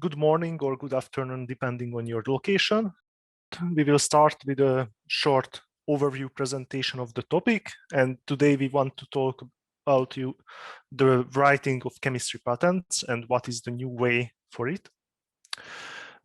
good morning or good afternoon, depending on your location. We will start with a short overview presentation of the topic. And today we want to talk about the writing of chemistry patents and what is the new way for it.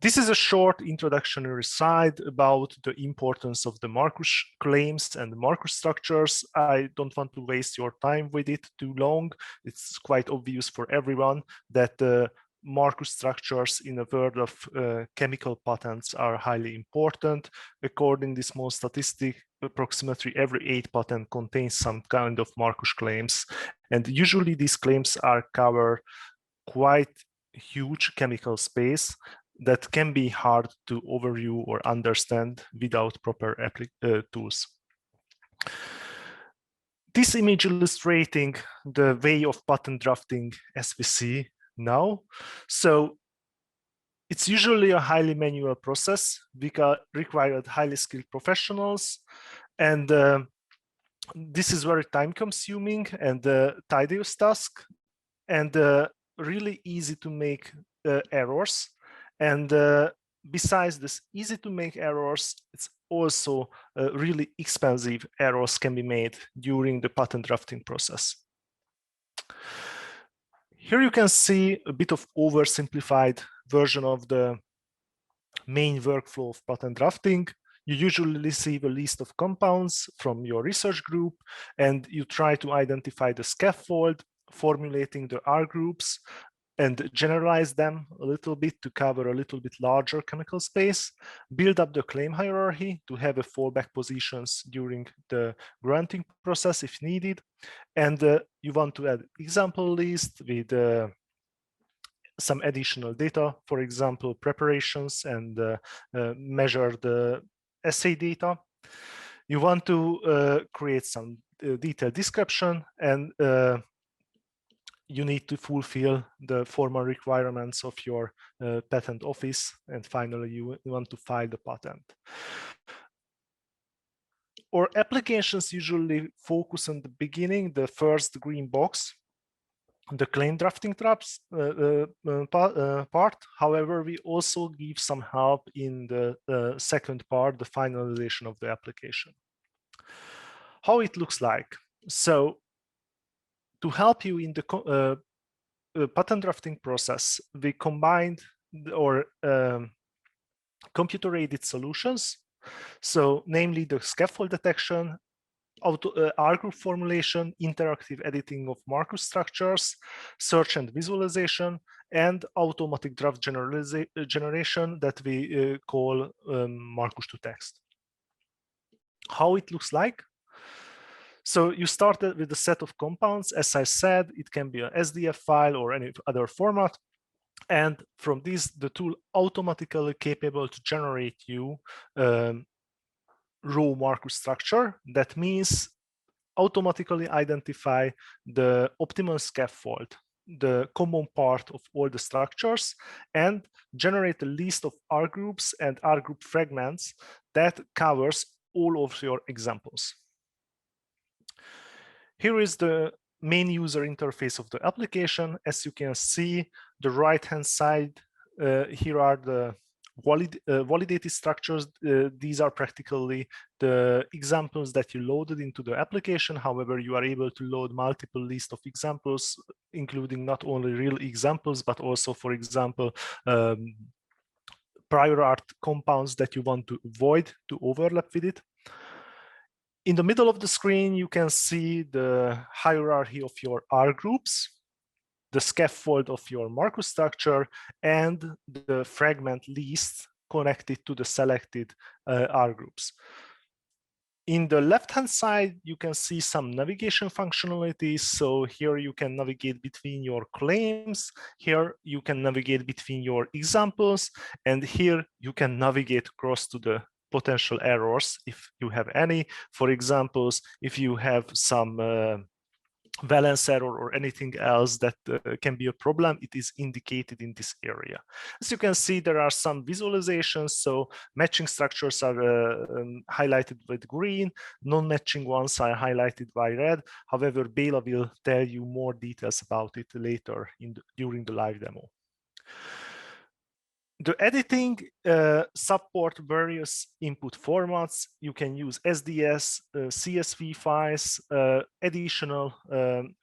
This is a short introductory slide about the importance of the Markush claims and Markush structures. I don't want to waste your time with it too long. It's quite obvious for everyone that the Markush structures in a world of chemical patents are highly important. According to small statistic, approximately every 8 patent contains some kind of Markush claims. And usually these claims are cover quite huge chemical space that can be hard to overview or understand without proper tools. This image illustrating the way of patent drafting as we see now. So it's usually a highly manual process because required highly skilled professionals, and this is very time consuming and tedious task, and really easy to make errors. And besides this easy to make errors, it's also really expensive errors can be made during the patent drafting process. Here you can see a bit of oversimplified version of the main workflow of patent drafting. You usually receive a list of compounds from your research group, and you try to identify the scaffold, formulating the R groups, and generalize them a little bit to cover a little bit larger chemical space, build up the claim hierarchy to have a fallback positions during the granting process if needed. And you want to add example list with some additional data, for example, preparations, and measure the assay data. You want to create some detailed description, and you need to fulfill the formal requirements of your patent office, and finally you want to file the patent. Our applications usually focus on the beginning, the first green box, the claim drafting part. However, we also give some help in the second part, the finalization of the application. How it looks like. So to help you in the patent drafting process, we combined our computer-aided solutions. So namely the scaffold detection, R group formulation, interactive editing of Markush structures, search and visualization, and automatic draft generation that we call Markush to text. How it looks like. So you started with a set of compounds. As I said, it can be an SDF file or any other format. And from this, the tool automatically capable to generate you raw Markush structure. That means automatically identify the optimal scaffold, the common part of all the structures, and generate a list of R groups and R group fragments that covers all of your examples. Here is the main user interface of the application. As you can see, the right-hand side, here are the validated structures. These are practically the examples that you loaded into the application. However, you are able to load multiple lists of examples, including not only real examples, but also, for example, prior art compounds that you want to avoid to overlap with it. In the middle of the screen, you can see the hierarchy of your R groups, the scaffold of your Markush structure, and the fragment list connected to the selected R groups. In the left-hand side, you can see some navigation functionalities. So here you can navigate between your claims. Here you can navigate between your examples. And here you can navigate across to the potential errors if you have any. For example, if you have some valence error or anything else that can be a problem, it is indicated in this area. As you can see, there are some visualizations. So matching structures are highlighted with green, non-matching ones are highlighted by red. However, Béla will tell you more details about it later during the live demo. The editing support various input formats. You can use SDS, CSV files, additional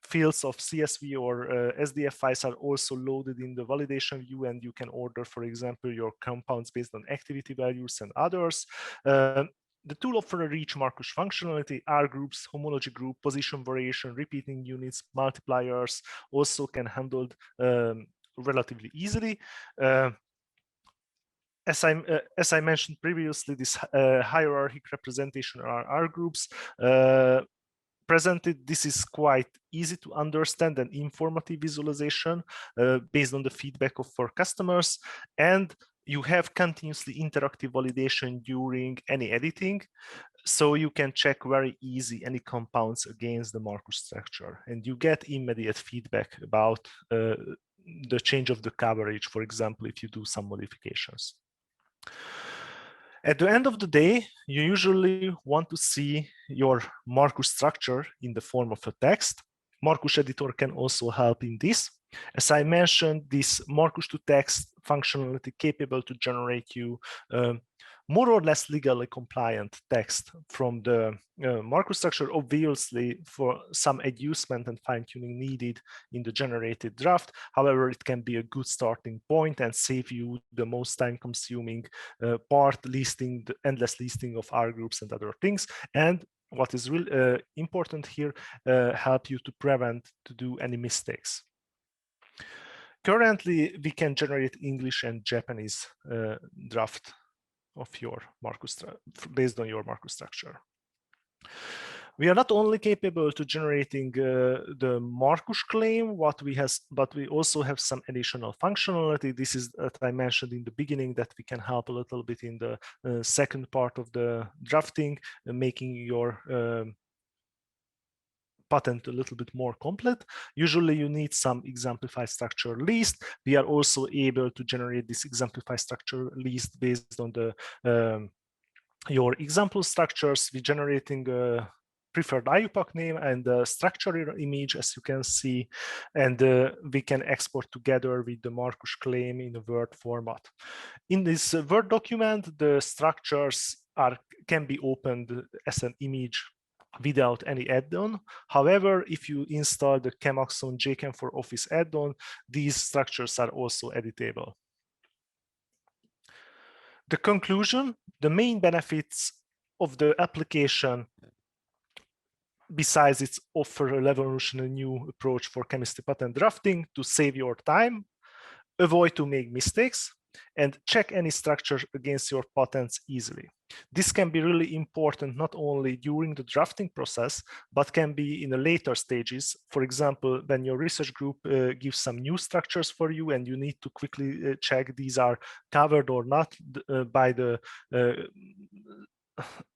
fields of CSV or SDF files are also loaded in the validation view, and you can order, for example, your compounds based on activity values and others. The tool offers a rich Markush functionality, R groups, homology group, position variation, repeating units, multipliers, also can handle relatively easily. As I mentioned previously, this hierarchic representation are R groups presented. This is quite easy to understand and informative visualization based on the feedback of our customers. And you have continuously interactive validation during any editing. So you can check very easy any compounds against the Markush structure, and you get immediate feedback about the change of the coverage, for example, if you do some modifications. At the end of the day, you usually want to see your Markush structure in the form of a text. Markush editor can also help in this. As I mentioned, this Markush to text functionality capable to generate you more or less legally compliant text from the Markush structure, obviously for some adjustment and fine-tuning needed in the generated draft. However, it can be a good starting point and save you the most time-consuming part, listing, the endless listing of R groups and other things. And what is really important here, help you to prevent to do any mistakes. Currently, we can generate English and Japanese draft of your Markush based on your Markush structure. We are not only capable to generating the Markush claim, but we also have some additional functionality. This is that I mentioned in the beginning, that we can help a little bit in the second part of the drafting, making your patent a little bit more complete. Usually you need some exemplified structure list. We are also able to generate this exemplified structure list based on the your example structures. We're generating a preferred IUPAC name and the structure image, as you can see, and we can export together with the Markush claim in a Word format. In this Word document, the structures can be opened as an image without any add-on. However, if you install the ChemAxon JChem for Office add-on, these structures are also editable. The conclusion, the main benefits of the application, besides its offer a revolutionary new approach for chemistry patent drafting to save your time, avoid to make mistakes, and check any structure against your patents easily. This can be really important not only during the drafting process, but can be in the later stages. For example, when your research group gives some new structures for you and you need to quickly check these are covered or not by the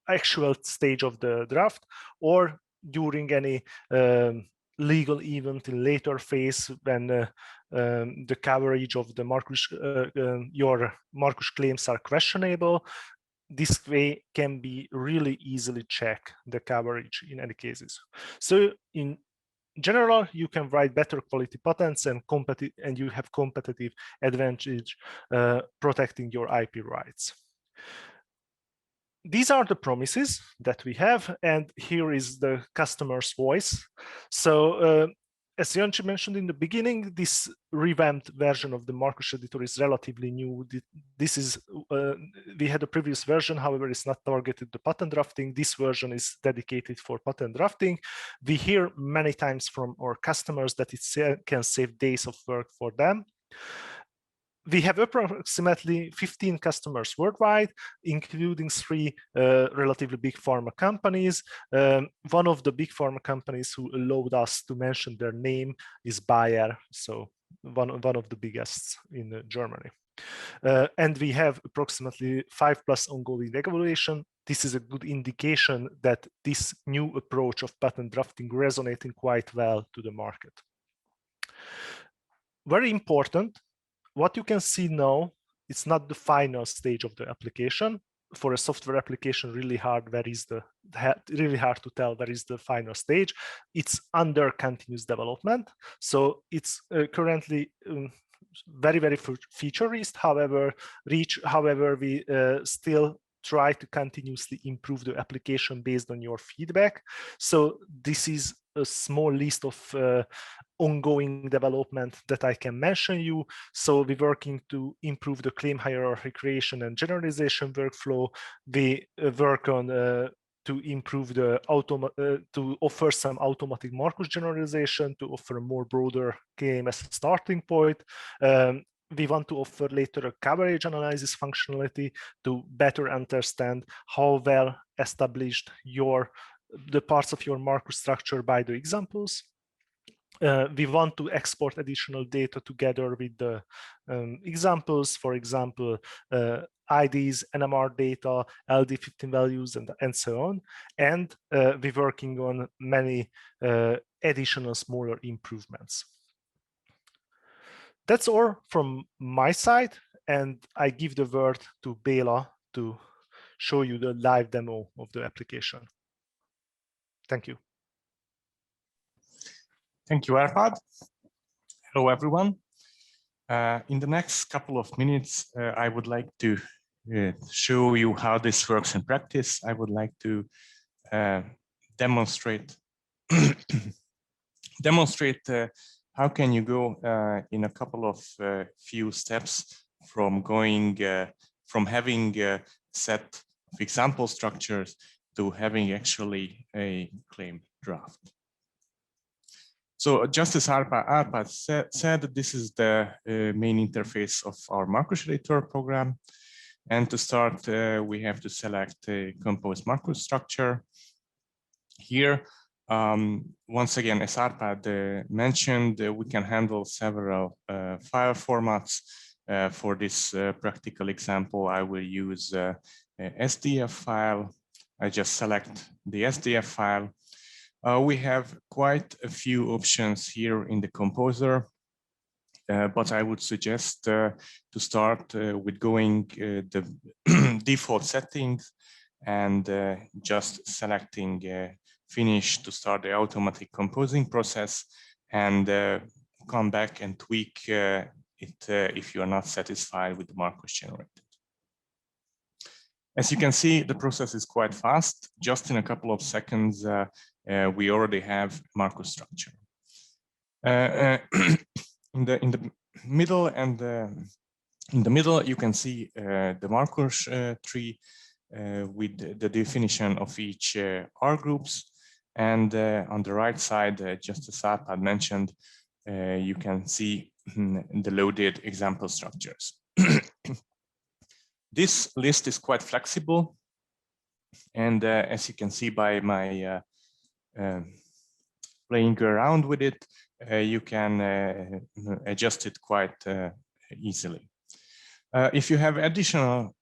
actual stage of the draft, or during any legal event in later phase when the coverage of the Markush, your Markush claims are questionable. This way can be really easily check the coverage in any cases. So in general, you can write better quality patents and you have competitive advantage protecting your IP rights. These are the promises that we have, and here is the customer's voice. So as Janči mentioned in the beginning, this revamped version of the Markush editor is relatively new. This is, we had a previous version, however, it's not targeted to patent drafting. This version is dedicated for patent drafting. We hear many times from our customers that it can save days of work for them. We have approximately 15 customers worldwide, including 3 relatively big pharma companies. One of the big pharma companies who allowed us to mention their name is Bayer, so one of the biggest in Germany. And we have approximately 5+ ongoing evaluation. This is a good indication that this new approach of patent drafting resonating quite well to the market. Very important, what you can see now, it's not the final stage of the application. For a software application, really hard to tell where is the final stage. It's under continuous development. So it's currently very feature-rich. However, we still try to continuously improve the application based on your feedback. So this is a small list of ongoing development that I can mention you. So we're working to improve the claim hierarchy creation and generalization workflow. We work on to improve the to offer some automatic Markush generalization, to offer a more broader claim as a starting point. We want to offer later a coverage analysis functionality to better understand how well established the parts of your Markush structure by the examples. We want to export additional data together with the examples, for example, IDs, NMR data, LD15 values, and so on. And we're working on many additional smaller improvements. That's all from my side, and I give the word to Béla to show you the live demo of the application. Thank you. Thank you, Árpád. Hello, everyone. In the next couple of minutes, I would like to show you how this works in practice. I would like to demonstrate how can you go in a couple of few steps from going from having a set of example structures to having actually a claim draft. So just as Árpád said, this is the main interface of our Markush editor program. And to start, we have to select a composed Markush structure. Here, once again, as Árpád mentioned, we can handle several file formats. For this practical example, I will use a SDF file. I just select the SDF file. We have quite a few options here in the composer, but I would suggest to start with going the default settings and just selecting finish to start the automatic composing process, and come back and tweak it if you are not satisfied with the Markush generated. As you can see, the process is quite fast. Just in a couple of seconds, we already have Markush structure. In the middle and in the middle, you can see the Markush tree with the definition of each R groups, and on the right side, just as Árpád mentioned, you can see the loaded example structures. This list is quite flexible, and as you can see by my playing around with it, you can adjust it quite easily. If you have additional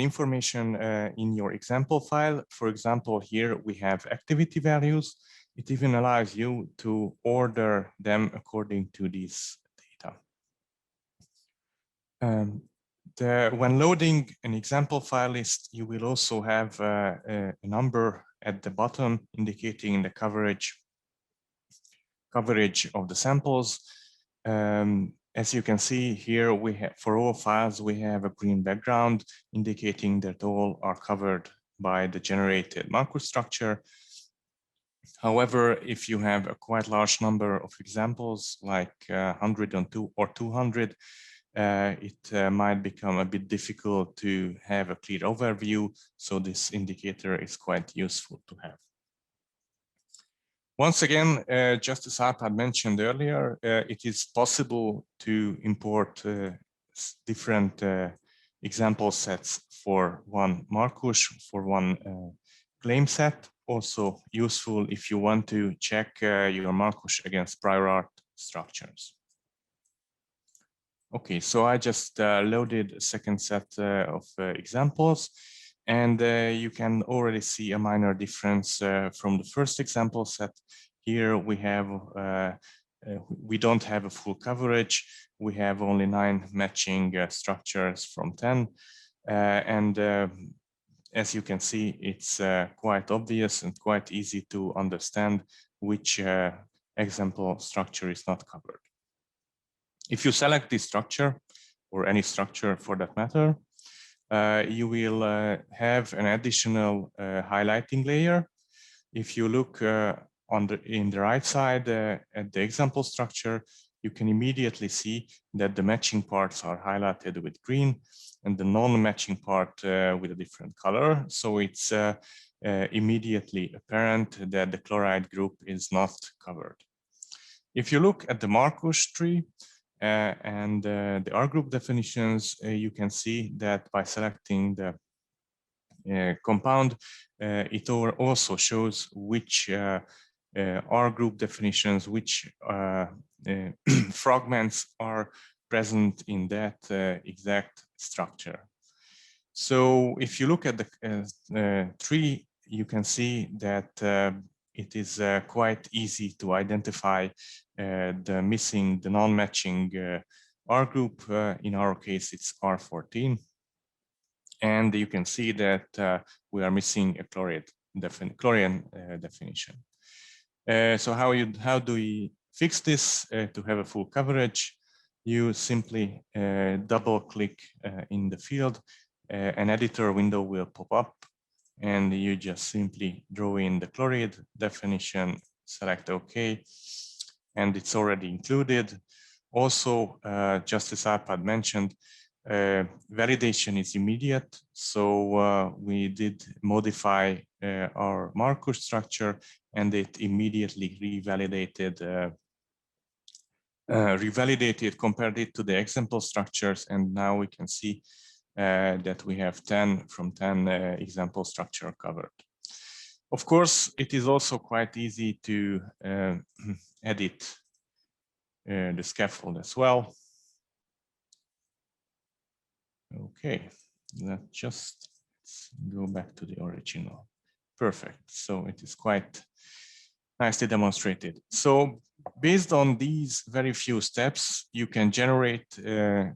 information in your example file, for example, here we have activity values. It even allows you to order them according to these data. When loading an example file list, you will also have a number at the bottom indicating the coverage of the samples. As you can see here, we have, for all files, we have a green background indicating that all are covered by the generated Markush structure. However, if you have a quite large number of examples, like 100 or 200, it might become a bit difficult to have a clear overview. So this indicator is quite useful to have. Once again, just as Árpád mentioned earlier, it is possible to import different example sets for one Markush, for one claim set. Also useful if you want to check your Markush against prior art structures. Okay, so I just loaded a second set of examples, and you can already see a minor difference from the first example set. Here we have, we don't have a full coverage. We have only 9 matching structures from 10. And as you can see, it's quite obvious and quite easy to understand which example structure is not covered. If you select this structure, or any structure for that matter, you will have an additional highlighting layer. If you look in the right side at the example structure, you can immediately see that the matching parts are highlighted with green and the non-matching part with a different color. So it's immediately apparent that the chloride group is not covered. If you look at the Markush tree and the R group definitions, you can see that by selecting the compound, it also shows which R group definitions, which fragments are present in that exact structure. So if you look at the tree, you can see that it is quite easy to identify the non-matching R group. In our case, it's R14. And you can see that we are missing a chlorine definition. So how do we fix this to have a full coverage? You simply double click in the field, an editor window will pop up, and you just simply draw in the chlorine definition, select OK, and it's already included. Also, just as Árpád mentioned, validation is immediate, so we did modify our Markush structure, and it immediately revalidated, compared it to the example structures, and now we can see that we have 10 from 10 example structure covered. Of course, it is also quite easy to edit the scaffold as well. Okay, let's go back to the original. Perfect. So it is quite nicely demonstrated. So based on these very few steps, you can generate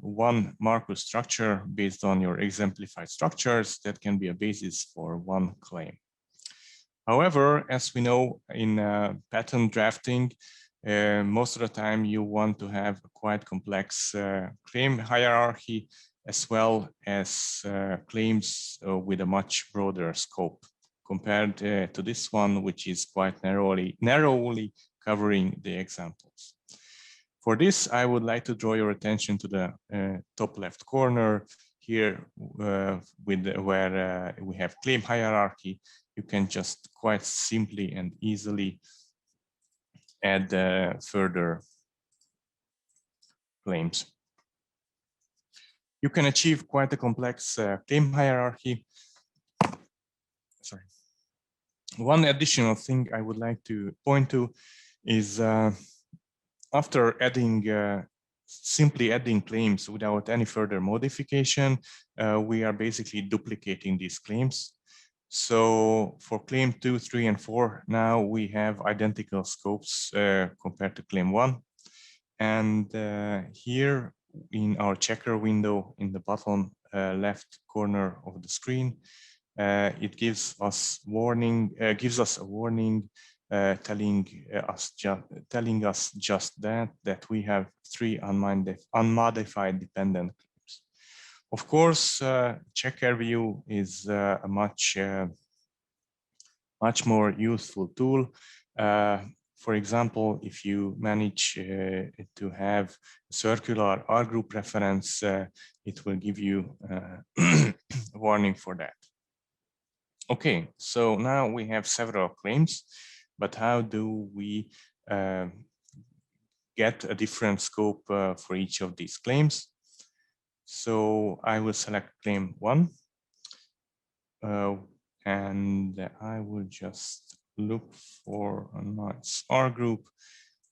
one Markush structure based on your exemplified structures that can be a basis for one claim. However, as we know in patent drafting, most of the time you want to have a quite complex claim hierarchy, as well as claims with a much broader scope compared to this one, which is quite narrowly covering the examples. For this, I would like to draw your attention to the top left corner here, where we have claim hierarchy. You can just quite simply and easily add further claims. You can achieve quite a complex claim hierarchy. Sorry. One additional thing I would like to point to is after simply adding claims without any further modification, we are basically duplicating these claims. So for claim 2, 3, and 4, now we have identical scopes compared to claim 1. And here in our checker window in the bottom left corner of the screen, it gives us a warning telling us just that we have 3 unmodified dependent claims. Of course, checker view is a much more useful tool. For example, if you manage to have a circular R group reference, it will give you a warning for that. Okay, so now we have several claims, but how do we get a different scope for each of these claims? So I will select claim 1, and I will just look for a nice R group.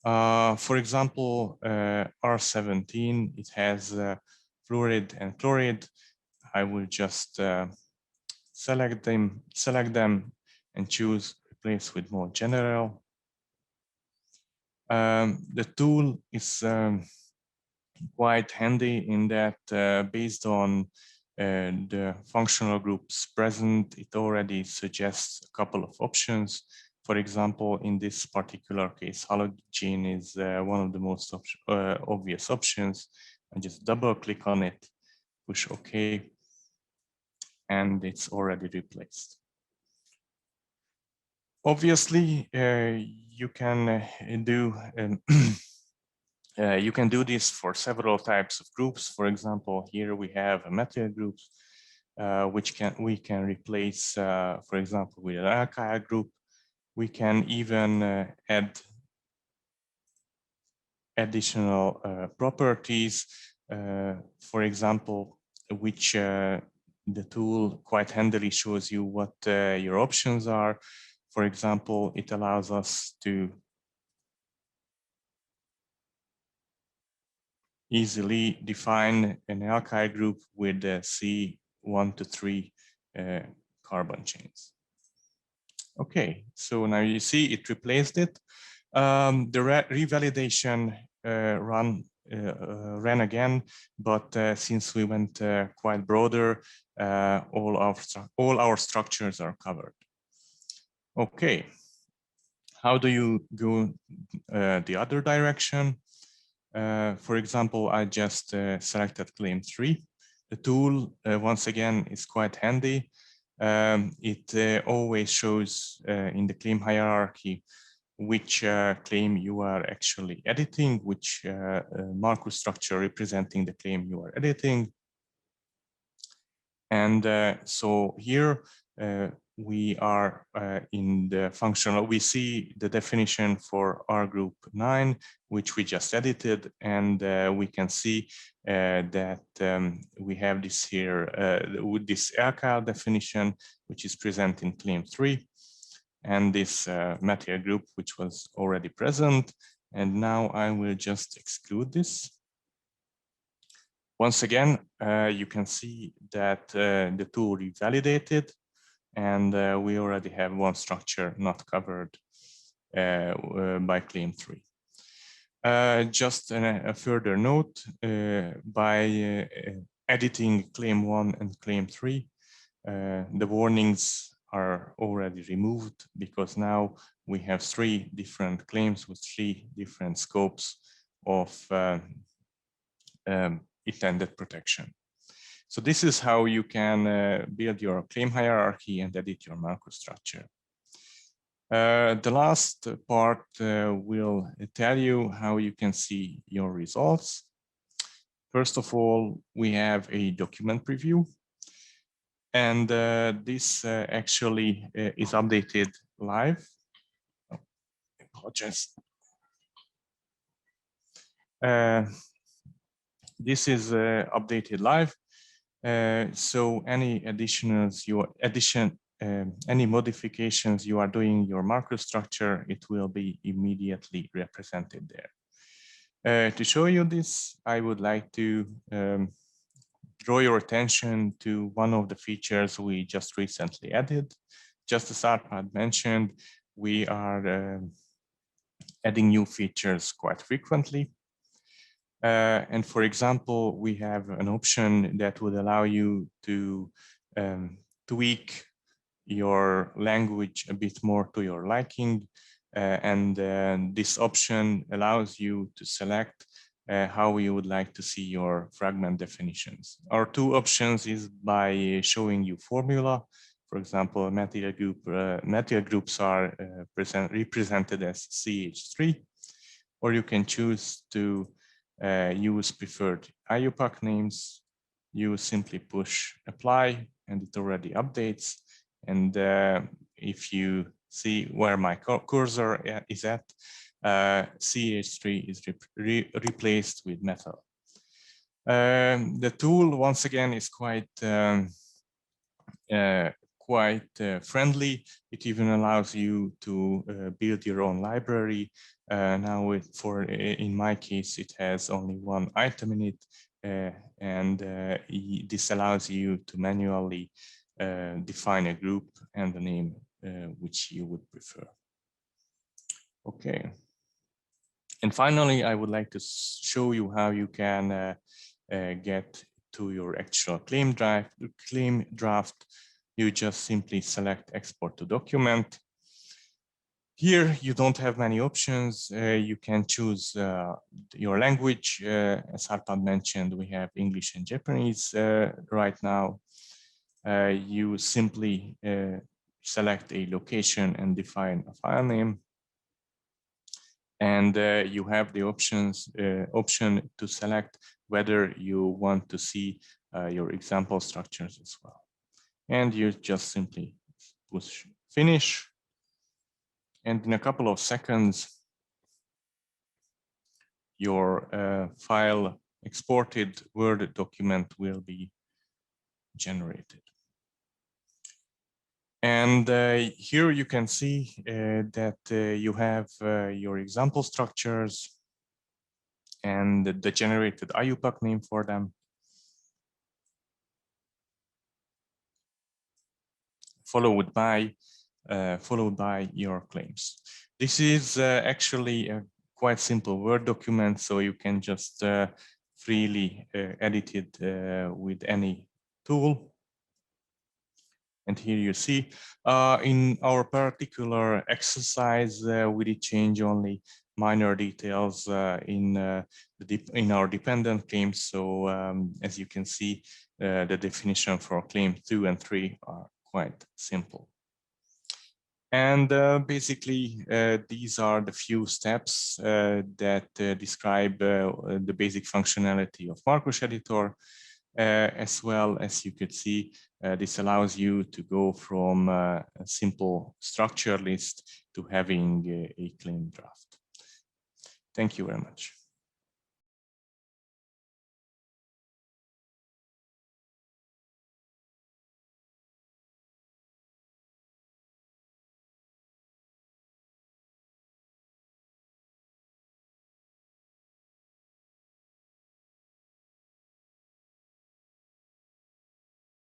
For example, R17, it has fluoride and chloride. I will just select them and choose replace with more general. The tool is quite handy in that based on the functional groups present, it already suggests a couple of options. For example, in this particular case, halogen is one of the most obvious options. I just double click on it, push OK, and it's already replaced. Obviously, you can do this for several types of groups. For example, here we have a material groups, which we can replace, for example, with an alkyl group. We can even add additional properties, for example, which the tool quite handily shows you what your options are. For example, it allows us to easily define an alkyl group with C1 to 3 carbon chains. Okay, so now you see it replaced it. The revalidation ran again, but since we went quite broader, all our structures are covered. Okay, how do you go the other direction? For example, I just selected claim 3. The tool, once again, is quite handy. It always shows in the claim hierarchy which claim you are actually editing, which Markush structure representing the claim you are editing. And so here we are in the functional, we see the definition for R group 9, which we just edited, and we can see that we have this here with this alkyl definition, which is present in claim 3, and this material group, which was already present. And now I will just exclude this. Once again, you can see that the tool revalidated, and we already have one structure not covered by claim 3. Just a further note, by editing claim 1 and claim 3, the warnings are already removed, because now we have 3 different claims with 3 different scopes of intended protection. So this is how you can build your claim hierarchy and edit your Markush structure. The last part will tell you how you can see your results. First of all, we have a document preview, and this actually is updated live. Oh, I apologize. This is updated live. So any any modifications you are doing your Markush structure, it will be immediately represented there. To show you this, I would like to draw your attention to one of the features we just recently added. Just as Árpád mentioned, we are adding new features quite frequently. And for example, we have an option that would allow you to tweak your language a bit more to your liking. And this option allows you to select how you would like to see your fragment definitions. Our 2 options is by showing you formula. For example, material groups are represented as CH3, or you can choose to use preferred IUPAC names. You simply push apply and it already updates. And if you see where my cursor is at, CH3 is replaced with metal. The tool, once again, is quite friendly. It even allows you to build your own library. Now, in my case, it has only 1 item in it, and this allows you to manually define a group and the name which you would prefer. Okay. And finally, I would like to show you how you can get to your actual claim draft. You just simply select export to document. Here, you don't have many options. You can choose your language. As Árpád mentioned, we have English and Japanese right now. You simply select a location and define a file name. And you have the option to select whether you want to see your example structures as well. And you just simply push finish. And in a couple of seconds, your file exported Word document will be generated. And here you can see that you have your example structures and the generated IUPAC name for them, followed by your claims. This is actually a quite simple Word document, so you can just freely edit it with any tool. And here you see, in our particular exercise, we did change only minor details in our dependent claims. So as you can see, the definition for claim 2 and 3 are quite simple. And basically, these are the few steps that describe the basic functionality of Markush editor. As well as you could see, this allows you to go from a simple structure list to having a clean draft. Thank you very much.